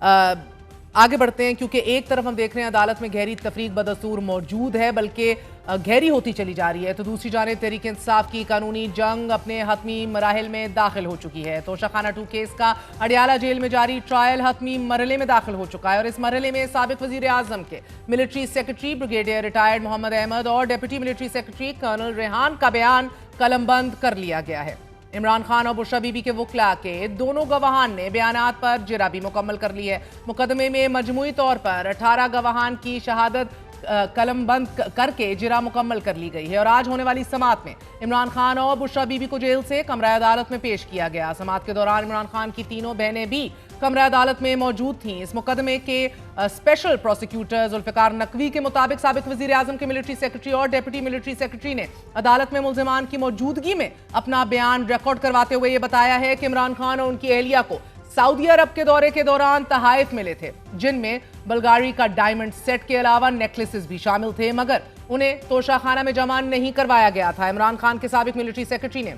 आगे बढ़ते हैं, क्योंकि एक तरफ हम देख रहे हैं अदालत में गहरी तफरीक बदस्तूर मौजूद है, बल्कि गहरी होती चली जा रही है, तो दूसरी जानिब तहरीक इंसाफ की कानूनी जंग अपने हतमी मराहिल में दाखिल हो चुकी है। तोशाखाना 2 केस का अडियाला जेल में जारी ट्रायल हतमी मरहले में दाखिल हो चुका है और इस मरहले में साबिक वजीर आजम के military secretary brigadier retired Mohammad Ahmad और deputy military secretary colonel Rehan का बयान कलमबंद कर लिया गया है। इमरान खान और बुशरा बीबी के वकला के दोनों गवाहान ने बयानात पर जिरा भी मुकम्मल कर ली है। मुकदमे में मजमूई तौर पर 18 गवाहान की शहादत कलमबंद करके जिरा मुकम्मल कर ली गई है और आज होने वाली समात में इमरान खान और बुशरा बीबी को जेल से कमरा अदालत में पेश किया गया। समात के दौरान इमरान खान की तीनों बहनें भी कमरा अदालत में मौजूद थीं। इस मुकदमे के स्पेशल प्रोसिक्यूटर जुल्फिकार नकवी के मुताबिक साबिक वजीर आजम के मिलिट्री सेक्रेटरी और डिप्टी मिलिट्री सेक्रेटरी ने अदालत में मुल्जिमान की मौजूदगी में अपना बयान रिकॉर्ड करवाते हुए ये बताया है कि इमरान खान और उनकी एहलिया को सऊदी अरब के दौरे के दौरान तहाइफ मिले थे, जिनमें बल्गारी का डायमंड सेट के अलावा नेकलेसेस भी शामिल थे, मगर उन्हें तोशाखाना में जमा नहीं करवाया गया था। इमरान खान के साबिक मिलिट्री सेक्रेटरी ने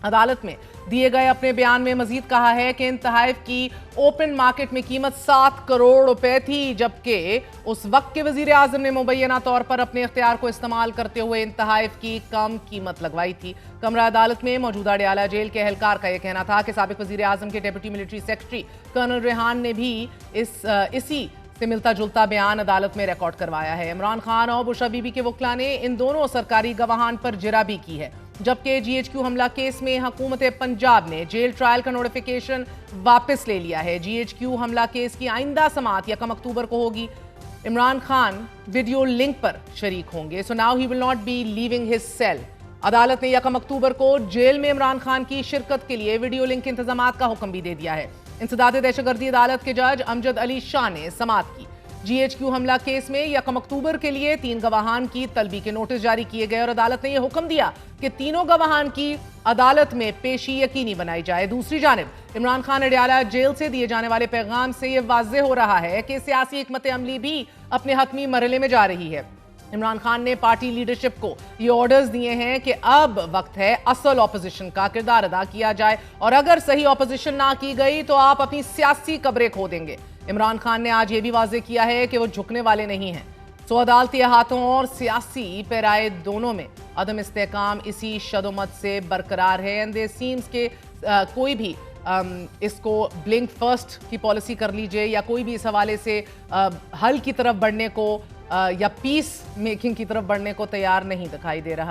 अदालत में दिए गए अपने बयान में मजीद कहा है कि इन तहाइफ की ओपन मार्केट में कीमत 7 करोड़ रुपए थी, जबकि उस वक्त के वजीर आजम ने मुबैना तौर पर अपने इख्तियार को इस्तेमाल करते हुए इन तहाइफ की कम कीमत लगवाई थी। कमरा अदालत में मौजूदा अडियाला जेल के एहलकार का यह कहना था कि साबिक वजीर आजम के deputy military secretary colonel Rehan ने भी इसी से मिलता जुलता बयान अदालत में रिकॉर्ड करवाया है। इमरान खान और बुशरा बीबी के वकला ने इन दोनों सरकारी गवाहान पर जिरा भी की है, जबकि GHQ हमला केस में हुकूमत पंजाब ने जेल ट्रायल का नोटिफिकेशन वापस ले लिया है। GHQ हमला केस की आइंदा समात 1 अक्टूबर को होगी। इमरान खान वीडियो लिंक पर शरीक होंगे, so now he will not be leaving his cell. अदालत ने 1 अक्टूबर को जेल में इमरान खान की शिरकत के लिए वीडियो लिंक के इंतजामात का हुक्म भी दे दिया है। इंसदाद दहशतगर्दी अदालत के जज अमजद अली शाह ने समात की। GHQ हमला केस में 1 अक्टूबर के लिए 3 गवाहान की तलबी के नोटिस जारी किए गए और अदालत ने यह हुक्म दिया कि तीनों गवाहान की अदालत में पेशी यकीनी बनाई जाए। दूसरी जानिब इमरान खान अडियाला जेल से दिए जाने वाले पैगाम से यह वाज़ेह हो रहा है कि सियासी हिकमत अमली भी अपने हतमी मरहले में जा रही है। इमरान खान ने पार्टी लीडरशिप को ये ऑर्डर्स दिए हैं कि अब वक्त है असल ऑपोजिशन का किरदार अदा किया जाए और अगर सही ऑपोजिशन ना की गई तो आप अपनी सियासी कब्रें खो देंगे। इमरान खान ने आज ये भी वाज़ेह किया है कि वो झुकने वाले नहीं हैं। सो अदालती हाथों और सियासी पैराए दोनों में अदम इस्तेकाम इसी शदोमत से बरकरार है। एंड देयर सीम्स के कोई भी इसको ब्लिंक फर्स्ट की पॉलिसी कर लीजिए या कोई भी इस हवाले से हल की तरफ बढ़ने को या पीस मेकिंग की तरफ बढ़ने को तैयार नहीं दिखाई दे रहा।